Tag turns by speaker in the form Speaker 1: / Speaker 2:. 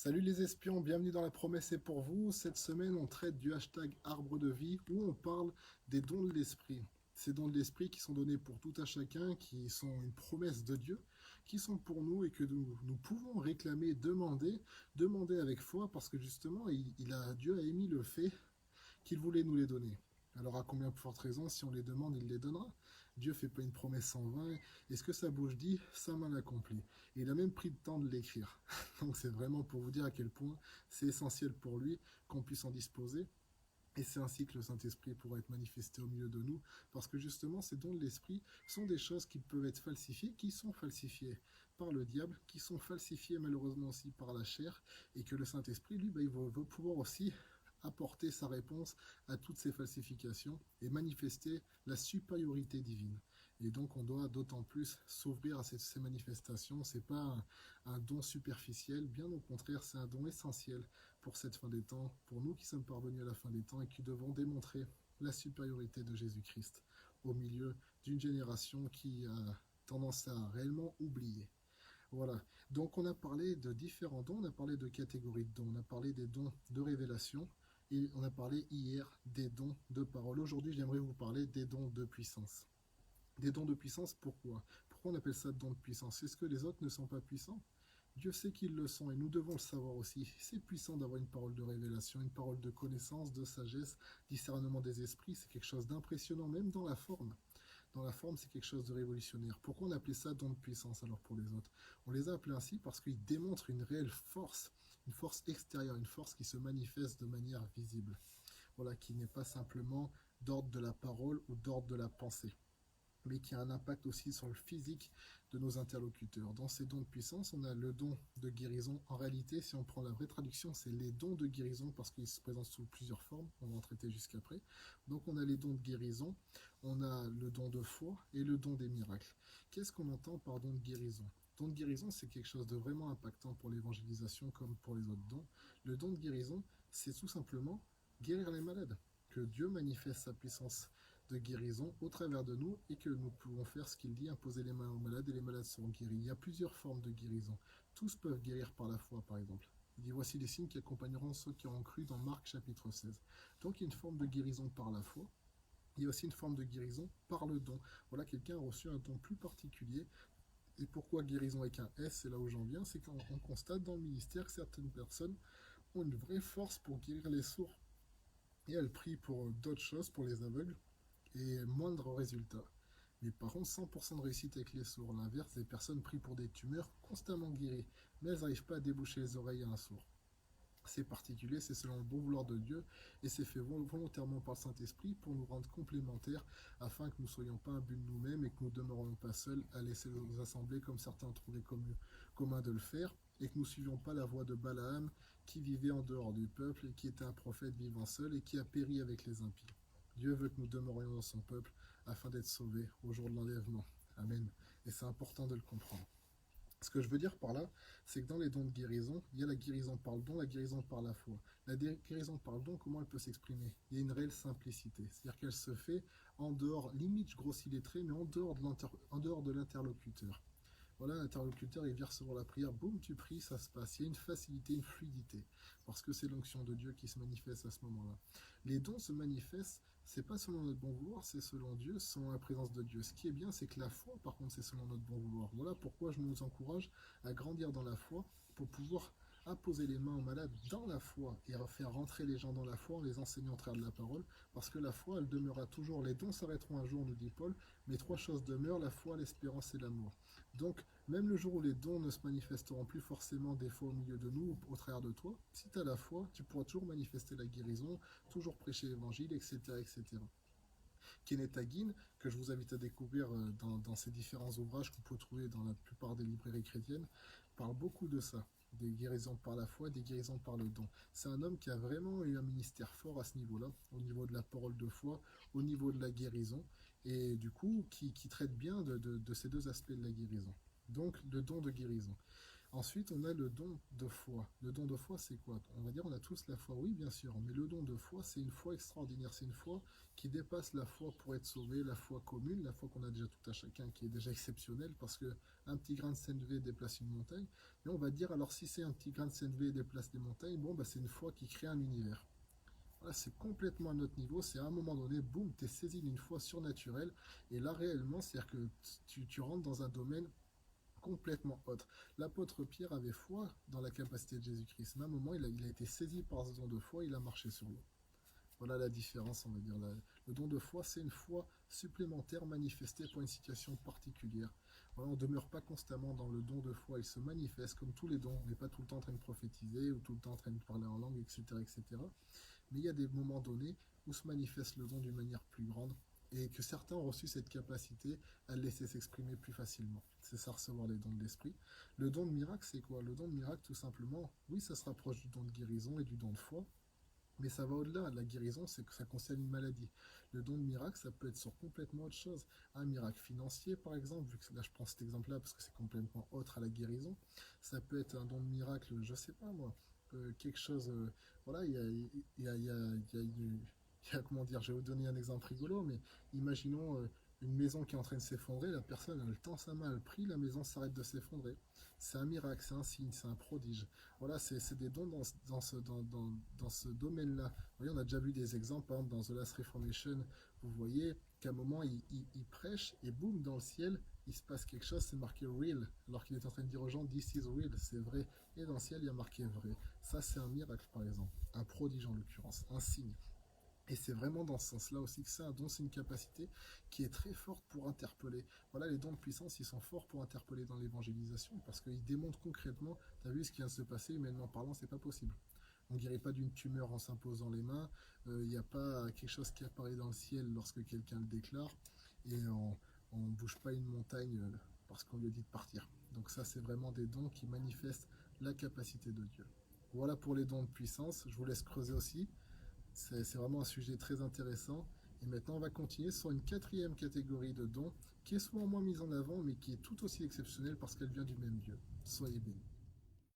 Speaker 1: Salut les espions, bienvenue dans La Promesse est pour vous. Cette semaine, on traite du hashtag Arbre de vie où on parle des dons de l'esprit. Ces dons de l'esprit qui sont donnés pour tout à chacun, qui sont une promesse de Dieu, qui sont pour nous et que nous pouvons réclamer, demander avec foi parce que justement, Dieu a émis le fait qu'il voulait nous les donner. Alors à combien de fortes raisons, si on les demande, il les donnera. Dieu fait pas une promesse en vain, et ce que sa bouche dit, sa main l'accomplit. Et il a même pris le temps de l'écrire. Donc c'est vraiment pour vous dire à quel point c'est essentiel pour lui qu'on puisse en disposer. Et c'est ainsi que le Saint-Esprit pourra être manifesté au milieu de nous, parce que justement, ces dons de l'Esprit sont des choses qui peuvent être falsifiées, qui sont falsifiées par le diable, qui sont falsifiées malheureusement aussi par la chair, et que le Saint-Esprit, lui, il va pouvoir aussi apporter sa réponse à toutes ces falsifications et manifester la supériorité divine. Et donc on doit d'autant plus s'ouvrir à ces manifestations. C'est pas un don superficiel, bien au contraire, c'est un don essentiel pour cette fin des temps, pour nous qui sommes parvenus à la fin des temps et qui devons démontrer la supériorité de Jésus-Christ au milieu d'une génération qui a tendance à réellement oublier. Voilà. Donc on a parlé de différents dons, on a parlé de catégories de dons, on a parlé des dons de révélation et on a parlé hier des dons de parole. Aujourd'hui, j'aimerais vous parler des dons de puissance. Des dons de puissance, pourquoi? Pourquoi on appelle ça dons de puissance? Est-ce que les autres ne sont pas puissants? Dieu sait qu'ils le sont et nous devons le savoir aussi. C'est puissant d'avoir une parole de révélation, une parole de connaissance, de sagesse, discernement des esprits. C'est quelque chose d'impressionnant, même dans la forme. Dans la forme, c'est quelque chose de révolutionnaire. Pourquoi on appelait ça don de puissance alors pour les autres? On les a appelés ainsi parce qu'ils démontrent une force extérieure, une force qui se manifeste de manière visible. Voilà, qui n'est pas simplement d'ordre de la parole ou d'ordre de la pensée, mais qui a un impact aussi sur le physique de nos interlocuteurs. Dans ces dons de puissance, on a le don de guérison. En réalité, si on prend la vraie traduction, c'est les dons de guérison parce qu'ils se présentent sous plusieurs formes. On va en traiter jusqu'après. Donc on a les dons de guérison, on a le don de foi et le don des miracles. Qu'est-ce qu'on entend par don de guérison? Don de guérison, c'est quelque chose de vraiment impactant pour l'évangélisation comme pour les autres dons. Le don de guérison, c'est tout simplement guérir les malades, que Dieu manifeste sa puissance de guérison au travers de nous et que nous pouvons faire ce qu'il dit, imposer les mains aux malades et les malades seront guéris. Il y a plusieurs formes de guérison. Tous peuvent guérir par la foi, par exemple. Il dit voici les signes qui accompagneront ceux qui auront cru dans Marc chapitre 16. Donc il y a une forme de guérison par la foi. Il y a aussi une forme de guérison par le don. Voilà, quelqu'un a reçu un don plus particulier. Et pourquoi guérison avec un S, c'est là où j'en viens, c'est qu'on constate dans le ministère que certaines personnes ont une vraie force pour guérir les sourds. Et elles prient pour d'autres choses, pour les aveugles, et moindre résultat. Mais par contre, 100% de réussite avec les sourds. L'inverse, des personnes prises pour des tumeurs constamment guéries, mais elles n'arrivent pas à déboucher les oreilles à un sourd. C'est particulier, c'est selon le bon vouloir de Dieu, et c'est fait volontairement par le Saint-Esprit pour nous rendre complémentaires, afin que nous ne soyons pas un but de nous-mêmes et que nous ne demeurions pas seuls à laisser nos assemblées comme certains ont trouvé commun de le faire, et que nous ne suivions pas la voie de Balaam, qui vivait en dehors du peuple, et qui était un prophète vivant seul, et qui a péri avec les impies. Dieu veut que nous demeurions dans son peuple, afin d'être sauvés au jour de l'enlèvement. Amen. Et c'est important de le comprendre. Ce que je veux dire par là, c'est que dans les dons de guérison, il y a la guérison par le don, la guérison par la foi. La guérison par le don, comment elle peut s'exprimer? Il y a une réelle simplicité. C'est-à-dire qu'elle se fait en dehors, limite je grossis les traits, mais en dehors de l'interlocuteur. Voilà, l'interlocuteur, il vient recevoir la prière, boum, tu pries, ça se passe. Il y a une facilité, une fluidité, parce que c'est l'onction de Dieu qui se manifeste à ce moment-là. Les dons se manifestent, c'est pas selon notre bon vouloir, c'est selon Dieu, selon la présence de Dieu. Ce qui est bien, c'est que la foi, par contre, c'est selon notre bon vouloir. Voilà pourquoi je nous encourage à grandir dans la foi, pour pouvoir imposer les mains aux malades dans la foi et à faire rentrer les gens dans la foi en les enseignant au travers de la parole, parce que la foi, elle demeurera toujours. Les dons s'arrêteront un jour, nous dit Paul, mais trois choses demeurent, la foi, l'espérance et l'amour. Donc, même le jour où les dons ne se manifesteront plus forcément des fois au milieu de nous, au travers de toi, si tu as la foi, tu pourras toujours manifester la guérison, toujours prêcher l'évangile, etc., etc. Kenneth Hagin, que je vous invite à découvrir dans ses différents ouvrages que vous pouvez trouver dans la plupart des librairies chrétiennes, parle beaucoup de ça, des guérisons par la foi, des guérisons par le don. C'est un homme qui a vraiment eu un ministère fort à ce niveau-là, au niveau de la parole de foi, au niveau de la guérison, et du coup, qui traite bien de ces deux aspects de la guérison. Donc, le don de guérison. Ensuite, on a le don de foi. Le don de foi, c'est quoi? On va dire on a tous la foi, oui, bien sûr, mais le don de foi, c'est une foi extraordinaire. C'est une foi qui dépasse la foi pour être sauvé, la foi commune, la foi qu'on a déjà tout à chacun, qui est déjà exceptionnelle, parce que un petit grain de CNV déplace une montagne. Mais on va dire, alors si c'est un petit grain de CNV déplace des montagnes, bon, bah, c'est une foi qui crée un univers. Voilà, c'est complètement à notre niveau, c'est à un moment donné, boum, tu es saisi d'une foi surnaturelle, et là réellement, c'est-à-dire que tu rentres dans un domaine complètement autre. L'apôtre Pierre avait foi dans la capacité de Jésus-Christ, mais à un moment, il a été saisi par ce don de foi, il a marché sur l'eau. Voilà la différence, on va dire. Le don de foi, c'est une foi supplémentaire manifestée pour une situation particulière. Voilà, on ne demeure pas constamment dans le don de foi, il se manifeste comme tous les dons. On n'est pas tout le temps en train de prophétiser ou tout le temps en train de parler en langue, etc., etc. Mais il y a des moments donnés où se manifeste le don d'une manière plus grande et que certains ont reçu cette capacité à le laisser s'exprimer plus facilement. C'est ça, recevoir les dons de l'esprit. Le don de miracle, c'est quoi? Le don de miracle, tout simplement, oui, ça se rapproche du don de guérison et du don de foi, mais ça va au-delà. La guérison, c'est que ça concerne une maladie. Le don de miracle, ça peut être sur complètement autre chose. Un miracle financier, par exemple, vu que là je prends cet exemple-là parce que c'est complètement autre à la guérison. Ça peut être un don de miracle, je sais pas moi, quelque chose. Voilà, comment dire, je vais vous donner un exemple rigolo, mais imaginons une maison qui est en train de s'effondrer, la personne elle tend sa main, elle prie, la maison s'arrête de s'effondrer. C'est un miracle, c'est un signe, c'est un prodige. Voilà, c'est des dons dans ce domaine-là. Vous voyez, on a déjà vu des exemples, par exemple, dans The Last Reformation, vous voyez qu'à un moment, il prêche, et boum, dans le ciel, il se passe quelque chose, c'est marqué real, alors qu'il est en train de dire aux gens, this is real, c'est vrai. Et dans le ciel, il y a marqué vrai. Ça, c'est un miracle, par exemple. Un prodige, en l'occurrence, un signe. Et c'est vraiment dans ce sens-là aussi que c'est un don, c'est une capacité qui est très forte pour interpeller. Voilà, les dons de puissance, ils sont forts pour interpeller dans l'évangélisation, parce qu'ils démontrent concrètement, tu as vu ce qui vient de se passer, humainement parlant, c'est pas possible. On ne guérit pas d'une tumeur en s'imposant les mains, il n'y a pas quelque chose qui apparaît dans le ciel lorsque quelqu'un le déclare, et on ne bouge pas une montagne parce qu'on lui dit de partir. Donc ça, c'est vraiment des dons qui manifestent la capacité de Dieu. Voilà pour les dons de puissance, je vous laisse creuser aussi. C'est vraiment un sujet très intéressant. Et maintenant, on va continuer sur une quatrième catégorie de dons qui est souvent moins mise en avant, mais qui est tout aussi exceptionnelle parce qu'elle vient du même Dieu. Soyez bénis.